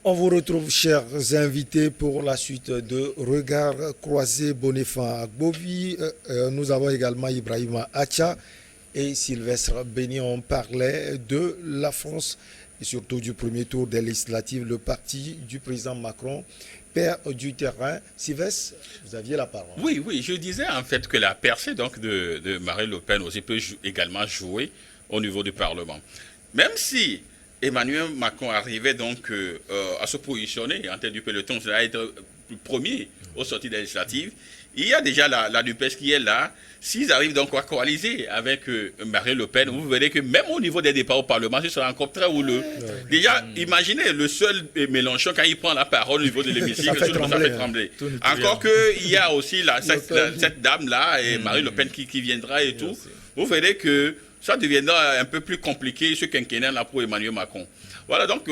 On vous retrouve, chers invités, pour la suite de Regard croisé Boniface Agbovi. Nous avons également Ibrahima Acha et Sylvestre Béni. On parlait de la France et surtout du premier tour des législatives. Le parti du président Macron perd du terrain. Sylvestre, vous aviez la parole. Oui, je disais en fait que la percée donc, de Marine Le Pen aussi peut également jouer au niveau du Parlement. Même si Emmanuel Macron arrivait donc à se positionner en tête du peloton, c'est-à-dire être le premier aux sorties des législatives, il y a déjà la NUPES qui est là. S'ils arrivent donc à coaliser avec Marine Le Pen, vous verrez que même au niveau des débats au Parlement, ce sera encore très houleux. Déjà, imaginez le seul Mélenchon, quand il prend la parole au niveau de l'hémicycle, ça fait trembler. Encore qu'il y a aussi cette dame-là, et Marine Le Pen qui viendra et tout. Vous verrez que ça deviendra un peu plus compliqué ce quinquennat-là pour Emmanuel Macron. Voilà, donc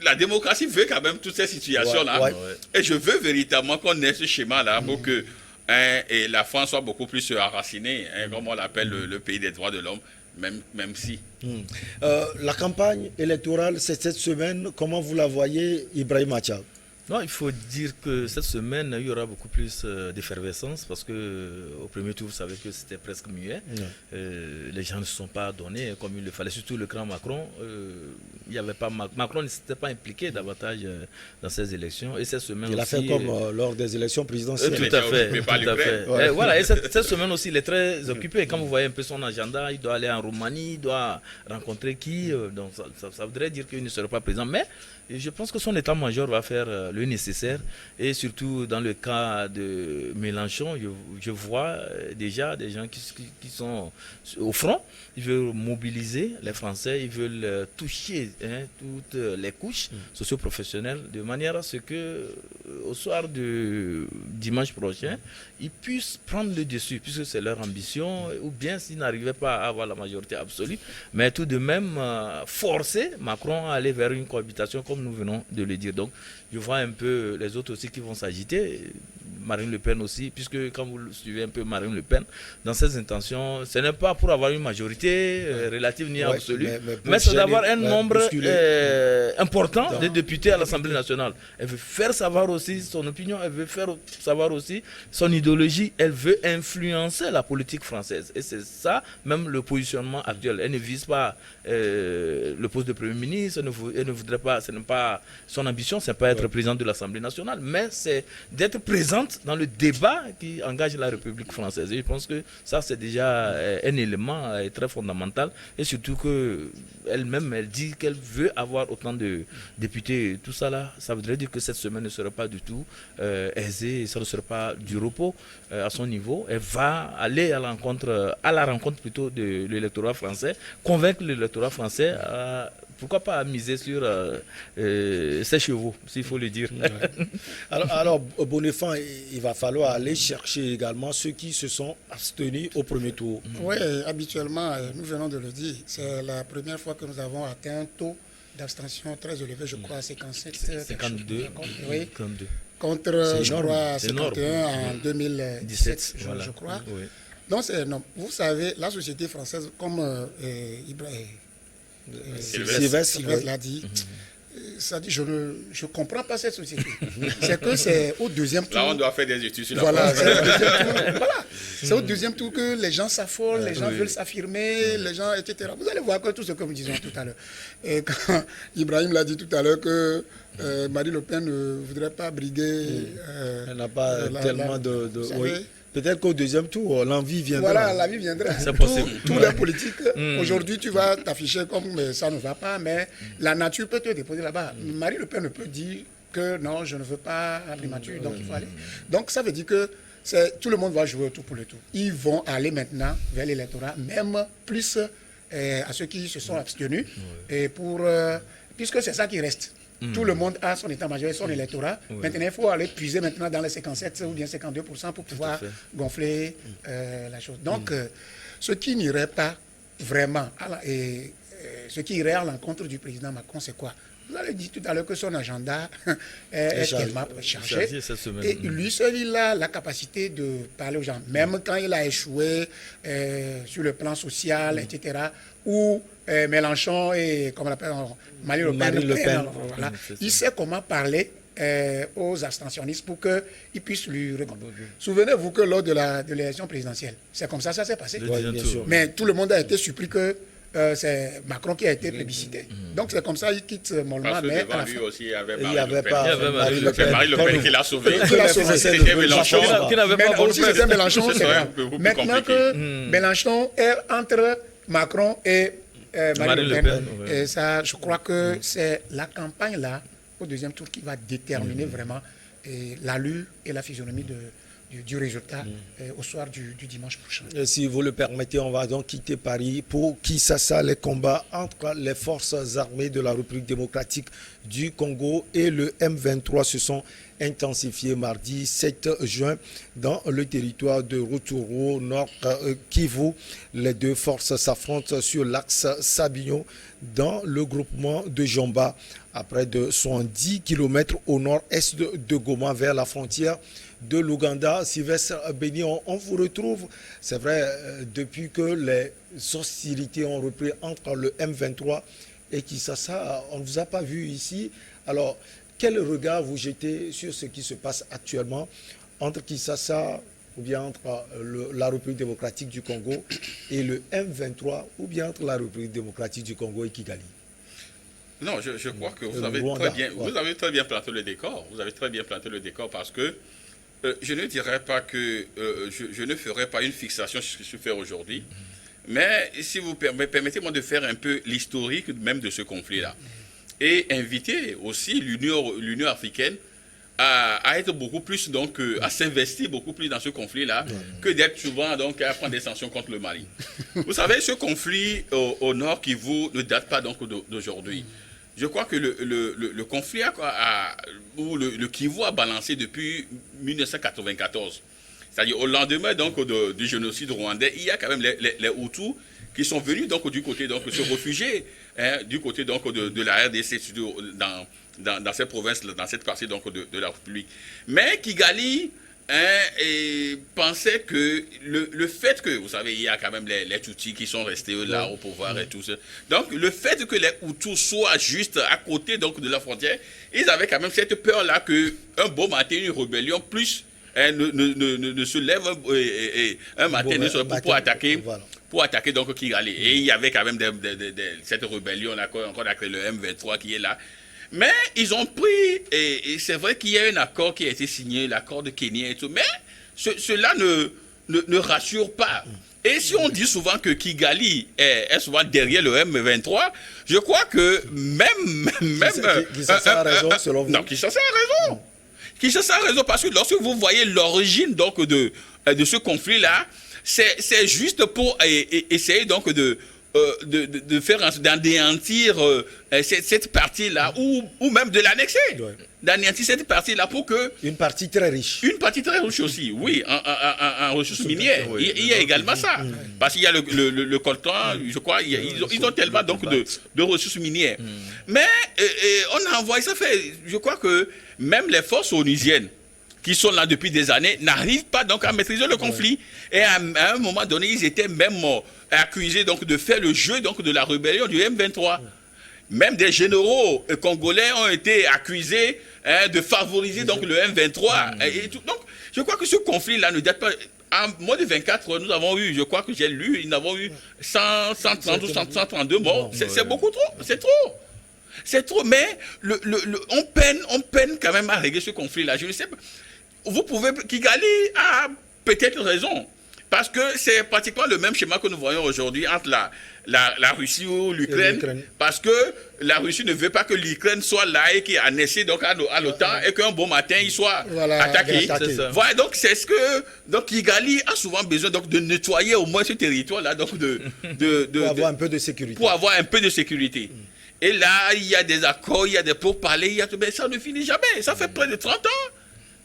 la démocratie veut quand même toutes ces situations-là. Et je veux véritablement qu'on ait ce schéma-là pour que et la France soit beaucoup plus enracinée, comme on l'appelle le pays des droits de l'homme, même si. La campagne électorale, c'est cette semaine. Comment vous la voyez, Ibrahima Acha? Non, il faut dire que cette semaine, il y aura beaucoup plus d'effervescence parce que au premier tour, vous savez que c'était presque muet. Les gens ne se sont pas donnés comme il le fallait. Surtout le grand Macron. Il y avait pas Macron ne s'était pas impliqué davantage dans ces élections. Et cette semaine il aussi, a fait comme lors des élections présidentielles. Tout à fait. Et voilà. Et cette semaine aussi, il est très occupé. Quand vous voyez un peu son agenda, il doit aller en Roumanie, il doit rencontrer qui. Donc ça voudrait dire qu'il ne sera pas présent. Mais je pense que son état-major va faire le nécessaire. Et surtout dans le cas de Mélenchon, je vois déjà des gens qui sont au front. Ils veulent mobiliser les Français, ils veulent toucher toutes les couches socio-professionnelles de manière à ce que au soir de dimanche prochain, ils puissent prendre le dessus, puisque c'est leur ambition, ou bien s'ils n'arrivaient pas à avoir la majorité absolue, mais tout de même forcer Macron à aller vers une cohabitation comme nous venons de le dire. Donc je vois un peu les autres aussi qui vont s'agiter. Marine Le Pen aussi, puisque quand vous suivez un peu Marine Le Pen, dans ses intentions, ce n'est pas pour avoir une majorité relative ni absolue, mais c'est d'avoir un nombre important de députés à l'Assemblée nationale. Elle veut faire savoir aussi son opinion, elle veut faire savoir aussi son idéologie, elle veut influencer la politique française. Et c'est ça, même le positionnement actuel. Elle ne vise pas le poste de Premier ministre, elle ne voudrait pas, ce n'est pas son ambition, c'est pas être présidente de l'Assemblée nationale, mais c'est d'être présente dans le débat qui engage la République française. Et je pense que ça, c'est déjà un élément très fondamental. Et surtout qu'elle-même, elle dit qu'elle veut avoir autant de députés. Tout ça, là, ça voudrait dire que cette semaine ne sera pas du tout aisée. Ça ne sera pas du repos à son niveau. Elle va aller à la rencontre plutôt de l'électorat français, convaincre l'électorat français pourquoi pas miser sur ses chevaux, s'il faut le dire. Alors Boniface, il va falloir aller chercher également ceux qui se sont abstenus au premier tour. Oui, habituellement, nous venons de le dire, c'est la première fois que nous avons atteint un taux d'abstention très élevé, je crois, à 57. 52. Oui. 52. Contre, je crois, 51 en 2017, je crois. Oui. Donc c'est énorme. Vous savez, la société française, comme Sylvestre l'a dit, ça dit, je ne comprends pas cette société. C'est que c'est au deuxième tour. Là, on doit faire des études sur la France. C'est au deuxième tour que les gens s'affolent, les gens veulent s'affirmer, les gens, etc. Vous allez voir que tout ce que nous disons tout à l'heure. Et quand Ibrahim l'a dit tout à l'heure que Marine Le Pen ne voudrait pas briguer. Elle n'a pas tellement de oui. Peut-être qu'au deuxième tour, l'envie viendra. Voilà, l'envie viendra. C'est possible. Tous les politiques, aujourd'hui, tu vas t'afficher comme ça ne va pas, mais la nature peut te déposer là-bas. Marine Le Pen ne peut dire que non, je ne veux pas la primature, donc il faut aller. Donc ça veut dire que tout le monde va jouer au tout pour le tout. Ils vont aller maintenant vers l'électorat, même plus à ceux qui se sont abstenus, et puisque c'est ça qui reste. Tout le monde a son état-major et son électorat. Maintenant, il faut aller puiser maintenant dans les 57 ou bien 52% pour pouvoir gonfler la chose. Donc, ce qui n'irait pas vraiment, ce qui irait à l'encontre du président Macron, c'est quoi? Vous avez dit tout à l'heure que son agenda est tellement chargé. Et lui seul, il a la capacité de parler aux gens. Même quand il a échoué sur le plan social, etc., où Mélenchon et, comme on l'appelle, Marine Le Pen, voilà, il sait comment parler aux abstentionnistes pour qu'ils puissent lui répondre. Souvenez-vous que lors de l'élection présidentielle, c'est comme ça s'est passé. Mais tout le monde a été surpris que c'est Macron qui a été plébiscité. Donc c'est comme ça qu'il quitte mollement. Mais devant lui aussi, il y avait Marie Le Pen. Marie Le Pen qui l'a sauvé. C'était Mélenchon. Qui n'avait pas aussi c'était Mélenchon. Maintenant que compliqué. Mélenchon est entre Macron et Marine Le Pen. Et ça, je crois que c'est la campagne là, au deuxième tour, qui va déterminer vraiment l'allure et la physionomie du résultat au soir du dimanche prochain. Si vous le permettez, on va donc quitter Paris pour Kinshasa. Les combats entre les forces armées de la République démocratique du Congo et le M23 se sont intensifiés mardi 7 juin dans le territoire de Rutshuru, Nord Kivu. Les deux forces s'affrontent sur l'axe Sabino dans le groupement de Jomba, à près de 110 km au nord-est de Goma, vers la frontière de l'Ouganda. Sylvestre Béni, on vous retrouve, c'est vrai, depuis que les hostilités ont repris entre le M23 et Kinshasa, on ne vous a pas vu ici. Alors, quel regard vous jetez sur ce qui se passe actuellement entre Kinshasa ou bien entre la République démocratique du Congo et le M23 ou bien entre la République démocratique du Congo et Kigali? Non, je crois que vous avez très bien planté le décor. Vous avez très bien planté le décor parce que je ne dirais pas que je ne ferai pas une fixation sur ce que je fais aujourd'hui. Mais si vous permettez-moi de faire un peu l'historique même de ce conflit-là. Et inviter aussi l'Union africaine à être beaucoup plus, donc, à s'investir beaucoup plus dans ce conflit-là que d'être souvent donc, à prendre des sanctions contre le Mali. Vous savez, ce conflit au nord Kivu ne date pas donc d'aujourd'hui. Je crois que le conflit où le Kivu a balancé depuis 1994. C'est-à-dire au lendemain donc, du génocide rwandais, il y a quand même les Hutus qui sont venus donc, du côté donc, se réfugier du côté donc, de la RDC dans cette province, dans cette partie donc, de la République. Mais Kigali pensait que le fait que, vous savez, il y a quand même les Tutsis qui sont restés là au pouvoir et tout ça. Donc le fait que les Hutus soient juste à côté donc, de la frontière, ils avaient quand même cette peur-là qu'un beau matin, une rébellion plus ne se lève un matin pour attaquer. Voilà. Pour attaquer donc Kigali. Et il y avait quand même cette rébellion là, encore avec le M23 qui est là. Mais ils ont pris, et c'est vrai qu'il y a un accord qui a été signé, l'accord de Kenya et tout, mais cela ne rassure pas. Et si on dit souvent que Kigali est souvent derrière le M23, je crois que même Kinshasa a raison, selon vous? Non, Kinshasa a raison. Kinshasa a raison parce que lorsque vous voyez l'origine donc de ce conflit-là, c'est juste pour essayer donc d'anéantir cette partie-là ou même de l'annexer. Ouais. D'anéantir cette partie-là pour que... Une partie très riche. Une partie très riche aussi, oui, en ressources minières. Oui, il y a également ça. Parce qu'il y a le coltan, je crois, ils ont tellement donc de ressources minières. Mais on a envoyé, ça fait, je crois que même les forces onusiennes qui sont là depuis des années, n'arrivent pas donc à maîtriser le conflit. Et à un moment donné, ils étaient même accusés donc de faire le jeu donc de la rébellion du M23. Même des généraux congolais ont été accusés de favoriser donc le M23. Et tout. Donc, je crois que ce conflit-là ne date pas... En moins de 24 heures, nous avons eu, je crois que j'ai lu, nous avons eu 130 ou 132 morts. C'est beaucoup trop, c'est trop. C'est trop, mais on peine quand même à régler ce conflit-là. Je ne sais pas. Vous pouvez... Kigali a peut-être raison. Parce que c'est pratiquement le même schéma que nous voyons aujourd'hui entre la Russie ou l'Ukraine. Parce que la Russie ne veut pas que l'Ukraine soit là et qui a naissé donc à l'OTAN et qu'un bon matin il soit attaqué. Voilà, donc c'est ce que donc Kigali a souvent besoin donc de nettoyer au moins ce territoire-là, donc pour avoir un peu de sécurité. Pour avoir un peu de sécurité. Et là, il y a des accords, il y a des pourparlers, mais ça ne finit jamais. Ça fait près de 30 ans.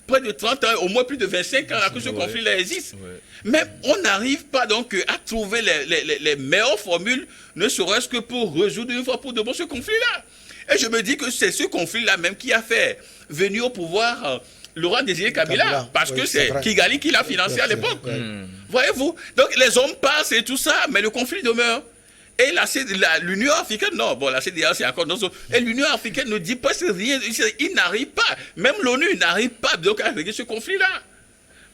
Près de 30 ans, au moins plus de 25 ans que ce conflit-là existe. Mais on n'arrive pas donc à trouver les meilleures formules, ne serait-ce que pour résoudre une fois pour de bon ce conflit-là. Et je me dis que c'est ce conflit-là même qui a fait venir au pouvoir Laurent Désiré Kabila, parce que c'est Kigali qui l'a financé à l'époque. Voyez-vous? Donc les hommes passent et tout ça, mais le conflit demeure. Et l'Union africaine, non, bon, la CDA, c'est encore d'autres. Et l'Union africaine ne dit pas rien. Il n'arrive pas. Même l'ONU n'arrive pas donc, à régler ce conflit-là.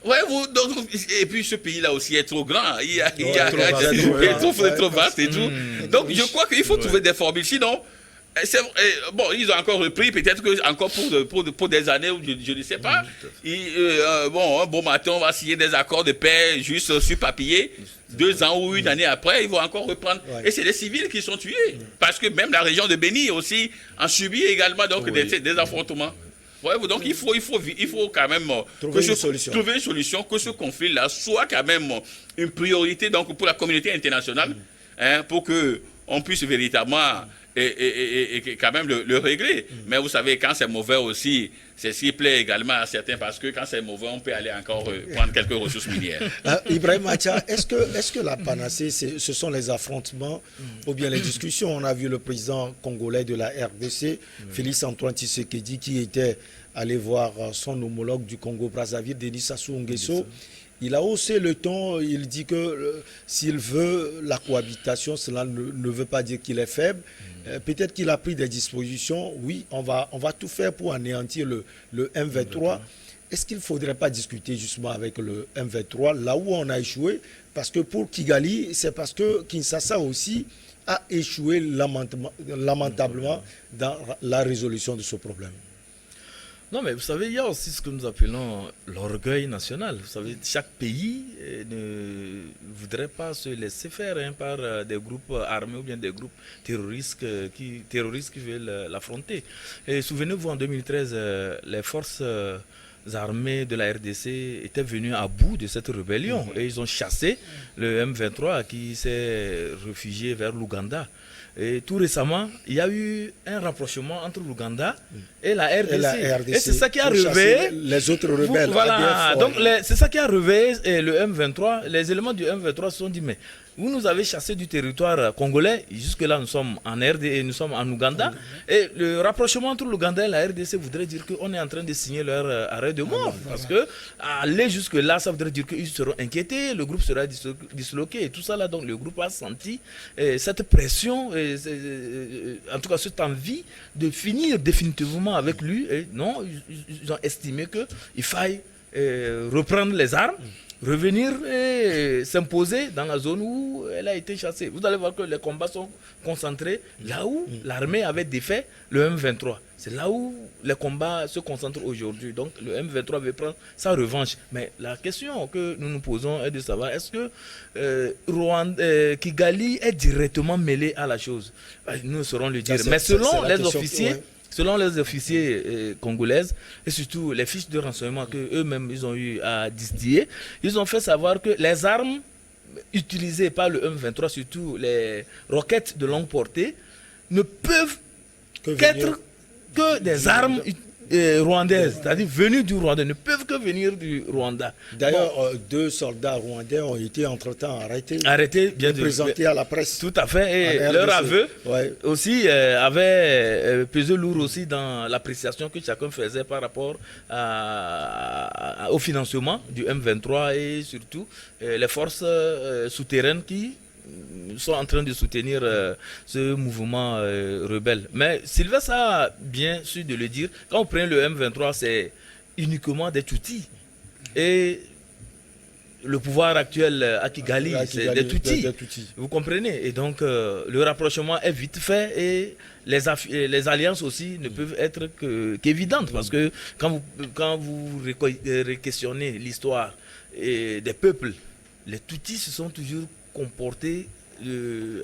Voyez-vous, donc, et puis ce pays-là aussi est trop grand. Il est trop vaste et tout. Donc, je crois qu'il faut trouver des formules. Sinon, bon, ils ont encore repris, peut-être que encore pour des années, je ne sais pas. Bon, un bon matin, on va signer des accords de paix juste sur papier. 2 ans ou une année après, ils vont encore reprendre. Et c'est les civils qui sont tués. Parce que même la région de Béni aussi en subit également donc, des affrontements. Ouais, donc il faut quand même trouver une solution, que ce conflit-là soit quand même une priorité donc, pour la communauté internationale, pour qu'on puisse véritablement et quand même le régler. Mais vous savez, quand c'est mauvais aussi, c'est ce qui plaît également à certains, parce que quand c'est mauvais, on peut aller encore prendre quelques ressources minières. Ibrahim Acha, est-ce que la panacée, ce sont les affrontements ou bien les discussions? On a vu le président congolais de la RDC, Félix Antoine Tshisekedi, qui était allé voir son homologue du Congo-Brazzaville, Denis Sassou Nguesso. Il a haussé le ton, il dit que s'il veut la cohabitation, cela ne veut pas dire qu'il est faible. Peut-être qu'il a pris des dispositions. Oui, on va tout faire pour anéantir le M23. Est-ce qu'il ne faudrait pas discuter justement avec le M23, là où on a échoué? Parce que pour Kigali, c'est parce que Kinshasa aussi a échoué lamentablement dans la résolution de ce problème. Non, mais vous savez, il y a aussi ce que nous appelons l'orgueil national. Vous savez, chaque pays ne voudrait pas se laisser faire par des groupes armés ou bien des groupes terroristes qui veulent l'affronter. Et souvenez-vous, en 2013, les forces armées de la RDC étaient venues à bout de cette rébellion et ils ont chassé le M23 qui s'est réfugié vers l'Ouganda. Et tout récemment, il y a eu un rapprochement entre l'Ouganda et la RDC. Et c'est ça qui a réveillé les autres rebelles. Voilà, donc c'est ça qui a réveillé le M23. Les éléments du M23 se sont dit, mais vous nous avez chassé du territoire congolais, jusque-là nous sommes en RDC, nous sommes en Ouganda. Et le rapprochement entre l'Ouganda et la RDC voudrait dire qu'on est en train de signer leur arrêt de mort. Parce que aller jusque-là, ça voudrait dire qu'ils seront inquiétés, le groupe sera disloqué et tout ça là. Donc le groupe a senti cette pression, en tout cas cette envie de finir définitivement avec lui. Et non, ils ont estimé qu'il faille reprendre les armes, revenir et s'imposer dans la zone où elle a été chassée. Vous allez voir que les combats sont concentrés là où l'armée avait défait le M23. C'est là où les combats se concentrent aujourd'hui. Donc le M23 veut prendre sa revanche. Mais la question que nous nous posons est de savoir, est-ce que Kigali est directement mêlé à la chose? Nous saurons le dire. Mais selon les officiers... Selon les officiers congolaises et surtout les fiches de renseignement qu'eux-mêmes ils ont eu à distiller, ils ont fait savoir que les armes utilisées par le M23, surtout les roquettes de longue portée, ne peuvent qu'être que des armes rwandaises, c'est-à-dire venues du Rwanda, ne peuvent que venir du Rwanda. D'ailleurs, 2 soldats rwandais ont été entre-temps arrêtés, bien présentés à la presse. Tout à fait, et leur aveu aussi avait pesé lourd aussi dans l'appréciation que chacun faisait par rapport au financement du M23 et surtout les forces souterraines qui sont en train de soutenir ce mouvement rebelle. Mais Sylvestre a bien su de le dire. Quand on prend le M23, c'est uniquement des Tutsis. Et le pouvoir actuel à Kigali, c'est des Tutsis. Vous comprenez? Et donc, le rapprochement est vite fait et les alliances aussi ne peuvent être qu'évidentes. Parce que quand vous questionnez l'histoire des peuples, les Tutsis se sont toujours comportés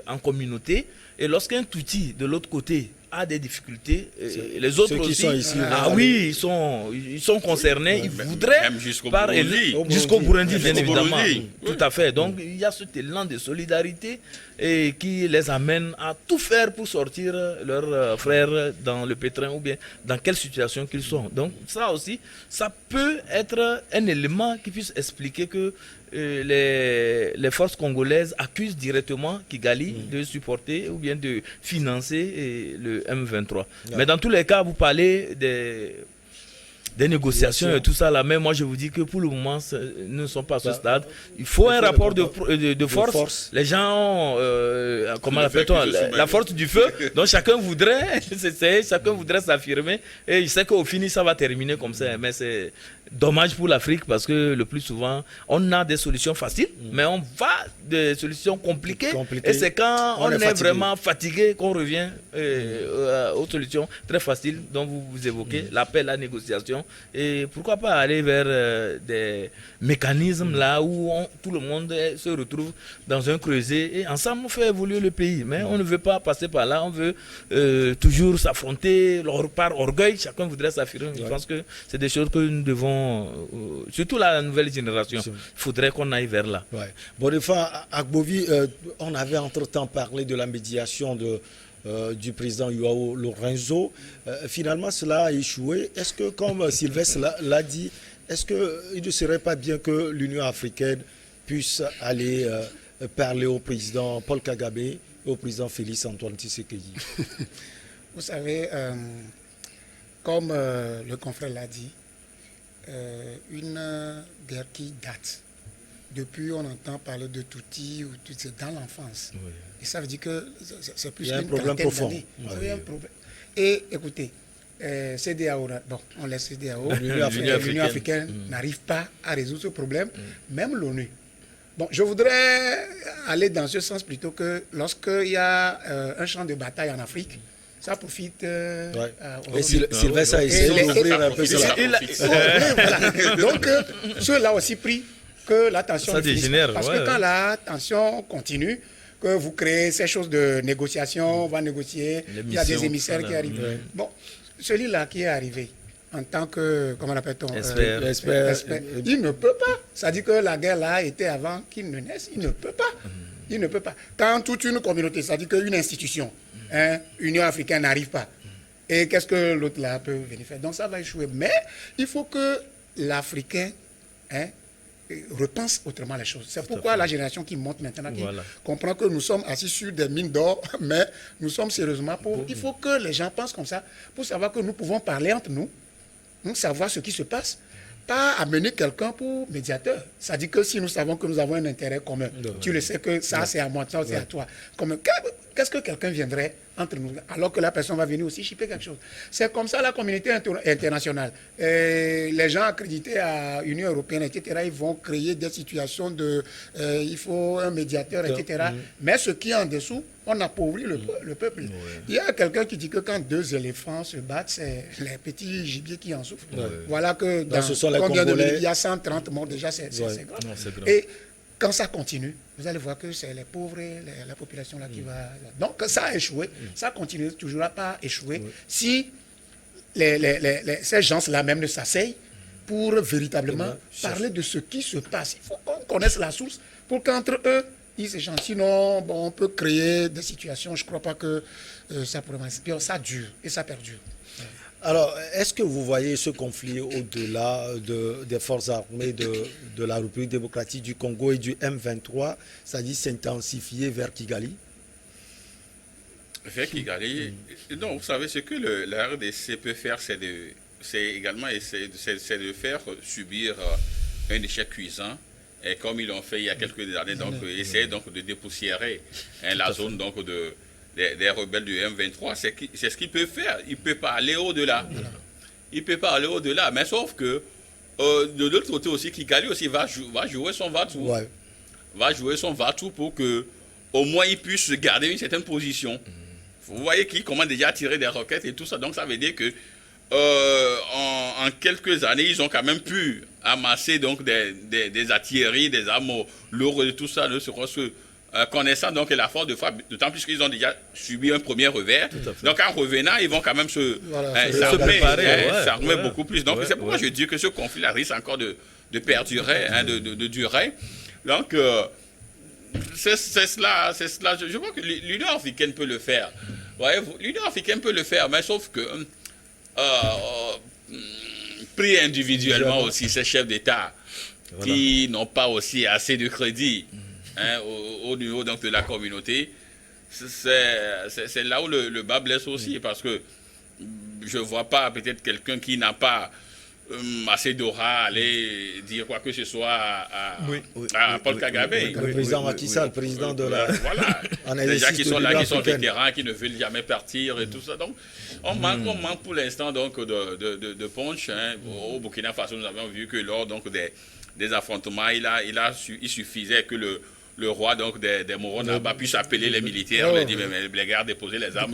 en communauté, et lorsqu'un Tutsi de l'autre côté a des difficultés, les autres aussi, sont ici, oui, ils sont concernés, ils voudraient jusqu'au Burundi, bien évidemment, tout à fait. Donc il y a cet élan de solidarité et qui les amène à tout faire pour sortir leurs frères dans le pétrin ou bien dans quelle situation qu'ils sont. Donc ça aussi, ça peut être un élément qui puisse expliquer que les forces congolaises accusent directement Kigali de supporter ou bien de financer le M23. Mais dans tous les cas, vous parlez des négociations et tout ça là, mais moi je vous dis que pour le moment nous ne sommes pas à ce stade. Il faut un rapport de force. Les gens ont comment l'appelle-t-on, la force du feu. Donc chacun voudrait s'affirmer et je sais qu'au fini ça va terminer comme ça, mais c'est dommage pour l'Afrique parce que le plus souvent on a des solutions faciles mais on va des solutions compliquées. Et c'est quand on est vraiment fatigué qu'on revient aux solutions très faciles dont vous évoquez, l'appel à la négociation. Et pourquoi pas aller vers des mécanismes là où tout le monde se retrouve dans un creuset et ensemble on fait évoluer le pays. Mais on ne veut pas passer par là, on veut toujours s'affronter par orgueil, chacun voudrait s'affirmer. Je pense que c'est des choses que nous devons, surtout la nouvelle génération, il faudrait qu'on aille vers là. Boniface Agbovi, on avait entre-temps parlé de la médiation du président Joao Lourenço. Finalement, cela a échoué. Est-ce que, comme Sylvestre l'a dit, est-ce qu'il ne serait pas bien que l'Union africaine puisse aller parler au président Paul Kagame et au président Félix Antoine Tshisekedi? Vous savez, comme le confrère l'a dit, une guerre qui date. Depuis, on entend parler de Tutsi, c'est dans l'enfance. Oui. Et ça veut dire que c'est plus qu'une trentaine d'années. Il y a un problème. Et écoutez, CEDEAO, bon, on laisse CEDEAO, l'Union africaine n'arrive pas à résoudre ce problème, même l'ONU. Bon, je voudrais aller dans ce sens plutôt que lorsqu'il y a un champ de bataille en Afrique, ça profite. Et Sylvestre a essayé d'ouvrir un peu ça. Donc, ceux-là aussi pris que la tension dégénère. Parce que quand la tension continue, que vous créez ces choses de négociation, on va négocier, il y a des émissaires qui arrivent. Bon, celui-là qui est arrivé en tant que, comment l'appelle-t-on, expert, il ne peut pas. Ça dit que la guerre là était avant qu'il ne naisse, il ne peut pas. Il ne peut pas. Quand toute une communauté, ça dit qu'une institution, Union africaine n'arrive pas. Et qu'est-ce que l'autre là peut venir faire? Donc ça va échouer. Mais il faut que l'Africain repense autrement les choses. C'est pourquoi la génération qui monte maintenant, qui comprend que nous sommes assis sur des mines d'or, mais nous sommes sérieusement pauvres. Il faut que les gens pensent comme ça pour savoir que nous pouvons parler entre nous, savoir ce qui se passe, pas amener quelqu'un pour médiateur. Ça dit que si nous savons que nous avons un intérêt commun, tu le sais que ça c'est à moi, ça c'est à toi. Qu'est-ce que quelqu'un viendrait entre nous alors que la personne va venir aussi chipper quelque chose? C'est comme ça la communauté internationale. Les gens accrédités à l'Union européenne, etc., ils vont créer des situations de il faut un médiateur, etc. Mais ce qui est en dessous, on appauvrit le peuple. Il y a quelqu'un qui dit que quand deux éléphants se battent, c'est les petits gibiers qui en souffrent. Voilà que dans combien de minutes, il y a 130 morts déjà, c'est grave. Et quand ça continue, vous allez voir que c'est les pauvres et la population là qui va... Donc ça a échoué, ça continue toujours à pas échouer. Si ces gens-là même ne s'asseyent pour véritablement parler de ce qui se passe, il faut qu'on connaisse la source pour qu'entre eux, ils s'échangent. Sinon, bon, on peut créer des situations, je ne crois pas que ça pourrait... Ça dure et ça perdure. Alors, est-ce que vous voyez ce conflit au-delà des forces armées de la République démocratique du Congo et du M23, c'est-à-dire s'intensifier vers Kigali? Vers Kigali, non, vous savez, ce que la RDC peut faire, c'est également de faire subir un échec cuisant, et comme ils l'ont fait il y a quelques années, donc essayer donc de dépoussiérer la zone donc des rebelles du M23, c'est ce qu'il peut faire. Il ne peut pas aller au-delà. Il ne peut pas aller au-delà. Mais sauf que de l'autre côté aussi, Kigali aussi va jouer son va-tout. Va jouer son va-tout pour que au moins il puisse garder une certaine position. Vous voyez qu'il commence déjà à tirer des roquettes et tout ça. Donc ça veut dire que en quelques années, ils ont quand même pu amasser donc des artilleries, des armes lourdes et tout ça, ne serait-ce que connaissant donc la force de frappe, d'autant plus qu'ils ont déjà subi un premier revers. Donc en revenant, ils vont quand même s'armer beaucoup plus. Donc c'est pourquoi je dis que ce conflit risque encore de perdurer, de durer. Donc c'est cela. Je crois que l'Union africaine peut le faire. L'Union africaine peut le faire, mais sauf que pris individuellement aussi, ces chefs d'État, qui n'ont pas aussi assez de crédit au niveau donc, de la communauté. C'est là où le bas blesse aussi, parce que je ne vois pas peut-être quelqu'un qui n'a pas assez d'aura aller dire quoi que ce soit à Paul Kagame. Le président Macky Sall, le président de la... Voilà, les gens qui sont là, qui sont vétérans, qui ne veulent jamais partir et tout ça. Donc, on manque pour l'instant donc de punch. Au Burkina Faso, nous avons vu que lors donc, des affrontements, il suffisait que le roi donc des Moronaba puisse appeler les militaires, leur dire mais les gars déposer les armes,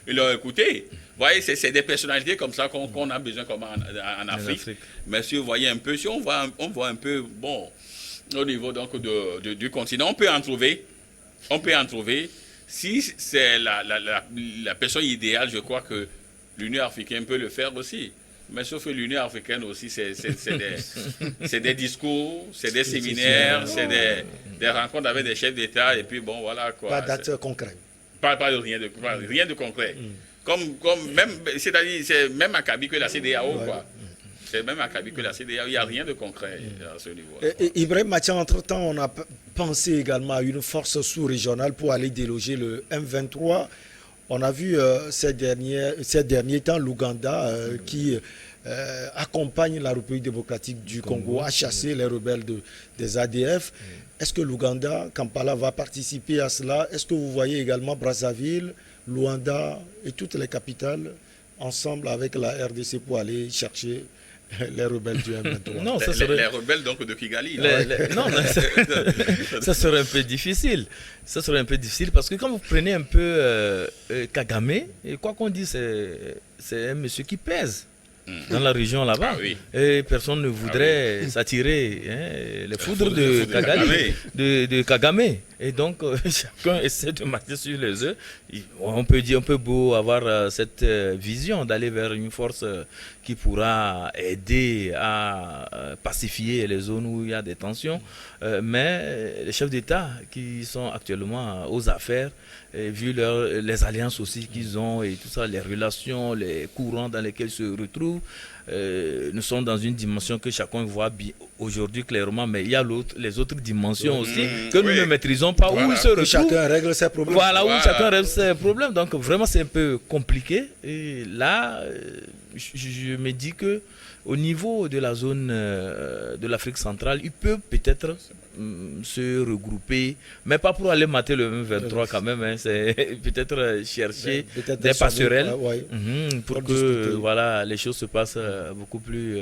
ils l'ont écouté. Vous voyez, c'est des personnalités comme ça qu'on a besoin comme en Afrique. Mais si vous voyez un peu, si on voit un peu, bon, au niveau donc du continent, on peut en trouver. Si c'est la personne idéale, je crois que l'Union africaine peut le faire aussi. Mais sauf que l'Union africaine aussi, c'est des discours, c'est des séminaires, c'est des rencontres avec des chefs d'État, et puis bon, voilà quoi. Pas d'actes concrets. Pas de rien de concret. Comme même, c'est-à-dire, c'est même acabit que la CEDEAO, quoi. C'est même acabit que la CEDEAO, il n'y a rien de concret à ce niveau. Ibrahim Matia, entre-temps, on a pensé également à une force sous-régionale pour aller déloger le M23. On a vu ces derniers temps l'Ouganda qui accompagne la République démocratique du Congo à chasser les rebelles des ADF. Est-ce que l'Ouganda, Kampala, va participer à cela? Est-ce que vous voyez également Brazzaville, Luanda et toutes les capitales ensemble avec la RDC pour aller chercher les rebelles du M23? Non, ça serait... les rebelles donc de Kigali. Non, ça serait un peu difficile. Ça serait un peu difficile parce que quand vous prenez un peu Kagame, et quoi qu'on dise, c'est un monsieur qui pèse dans la région là-bas. Et personne ne voudrait s'attirer les foudres de Kagame. Et donc, chacun essaie de marcher sur les œufs. On peut beau avoir cette vision d'aller vers une force qui pourra aider à pacifier les zones où il y a des tensions. Mais les chefs d'État qui sont actuellement aux affaires, vu les alliances aussi qu'ils ont et tout ça, les relations, les courants dans lesquels ils se retrouvent, nous sommes dans une dimension que chacun voit aujourd'hui clairement, mais il y a les autres dimensions aussi que nous ne maîtrisons pas, où ils se retrouvent. Chacun règle ses problèmes. Voilà, où chacun règle ses problèmes. Donc vraiment c'est un peu compliqué. Et là, je me dis que au niveau de la zone de l'Afrique centrale, il peut peut-être se regrouper, mais pas pour aller mater le M23 quand même, hein, c'est peut-être chercher des passerelles pour que voilà, les choses se passent beaucoup plus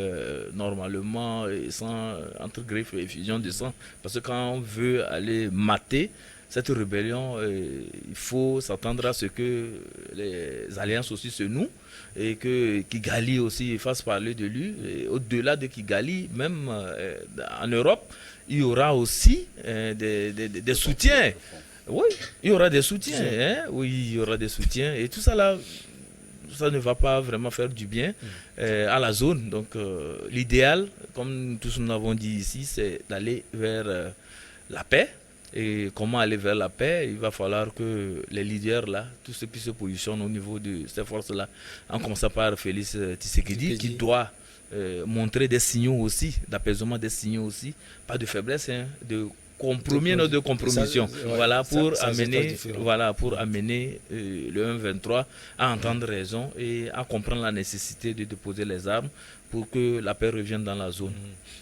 normalement et sans entre griffes et effusion de sang. Parce que quand on veut aller mater cette rébellion, il faut s'attendre à ce que les alliances aussi se nouent et que Kigali aussi fasse parler de lui. Au-delà de Kigali, même en Europe, il y aura aussi des soutiens. Oui, il y aura des soutiens. Oui, il y aura des soutiens. Et tout ça là, ça ne va pas vraiment faire du bien à la zone. Donc l'idéal, comme tous nous l'avons dit ici, c'est d'aller vers la paix. Et comment aller vers la paix? Il va falloir que les leaders là, tous ceux qui se positionnent au niveau de ces forces là, en commençant par Félix Tshisekedi, qui doit montrer des signaux aussi, d'apaisement, des signaux aussi, pas de faiblesse, de compromis, non de compromission. Voilà, pour amener le M23 à entendre raison et à comprendre la nécessité de déposer les armes pour que la paix revienne dans la zone.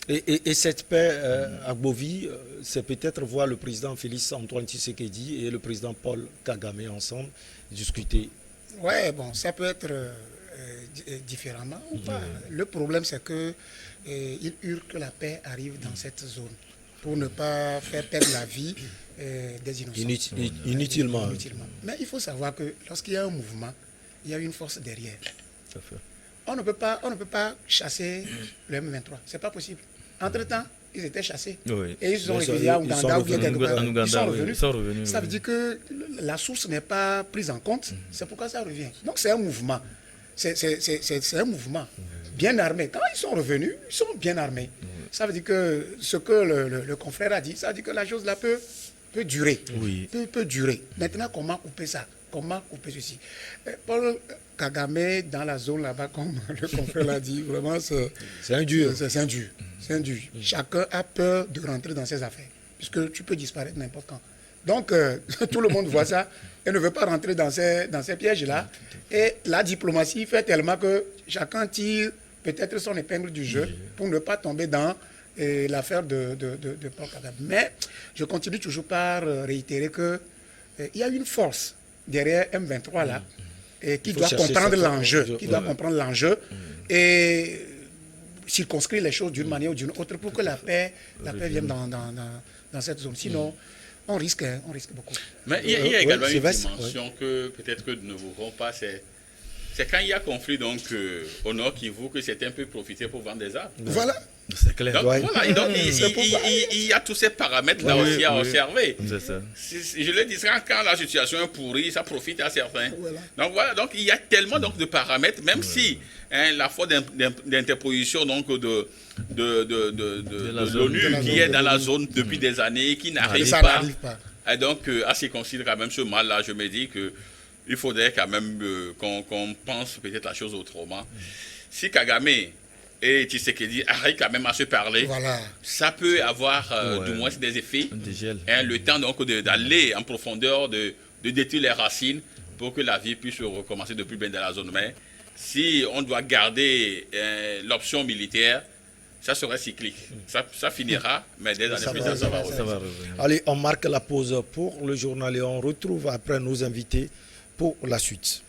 Et cette paix à Bovi, c'est peut-être voir le président Félix Antoine Tshisekedi et le président Paul Kagame ensemble discuter. Ouais, bon, ça peut être différemment ou pas. Le problème, c'est que il hurle que la paix arrive dans cette zone pour ne pas faire perdre la vie des innocents. Inutilement. Mais il faut savoir que lorsqu'il y a un mouvement, il y a une force derrière. On ne peut pas chasser le M23. C'est pas possible. Entre-temps, ils étaient chassés. Et ils sont réfugiés à Ouganda ou bien quelque part. Ils sont revenus. Ça veut dire que la source n'est pas prise en compte. C'est pourquoi ça revient. Donc c'est un mouvement. C'est un mouvement bien armé. Quand ils sont revenus, ils sont bien armés. Ça veut dire que ce que le confrère a dit, ça veut dire que la chose là peut durer. Peut durer. Maintenant, comment couper ça? comment couper ceci. Paul Kagame, dans la zone là-bas, comme le confrère l'a dit, vraiment, c'est un dur. C'est un dur. C'est un dur. Chacun a peur de rentrer dans ses affaires, puisque tu peux disparaître n'importe quand. Donc, tout le monde voit ça et ne veut pas rentrer dans ces pièges-là. Et la diplomatie fait tellement que chacun tire peut-être son épingle du jeu pour ne pas tomber dans l'affaire de Paul Kagame. Mais je continue toujours par réitérer qu'il y a une force derrière M23 là, et qui doit comprendre l'enjeu, et circonscrire les choses d'une manière ou d'une autre pour que la paix vienne dans cette zone. Sinon, on risque beaucoup. Mais il y a également une dimension que peut-être que nous ne voulons pas, c'est quand il y a conflit donc au nord Kivu que c'est un peu profité pour vendre des armes. Voilà. C'est clair. Donc, voilà. Et donc il y a tous ces paramètres-là aussi à observer. C'est ça. Je le dis, quand la situation est pourrie, ça profite à certains. Voilà. Donc voilà, donc il y a tellement donc, de paramètres, même si la faute d'interposition donc de l'ONU qui est dans la zone depuis des années, qui n'arrive pas. Et donc à ce qui considère quand même ce mal-là, je me dis que il faudrait quand même qu'on pense peut-être la chose autrement. Si Kagame et Tshisekedi arrivent quand même à se parler, ça peut avoir du moins des effets. Le temps donc d'aller en profondeur, de détruire les racines pour que la vie puisse recommencer de plus bien dans la zone. Mais si on doit garder l'option militaire, ça serait cyclique. Ça finira, mais des années plus tard, ça va revenir. Allez, on marque la pause pour le journal et on retrouve après nos invités pour la suite.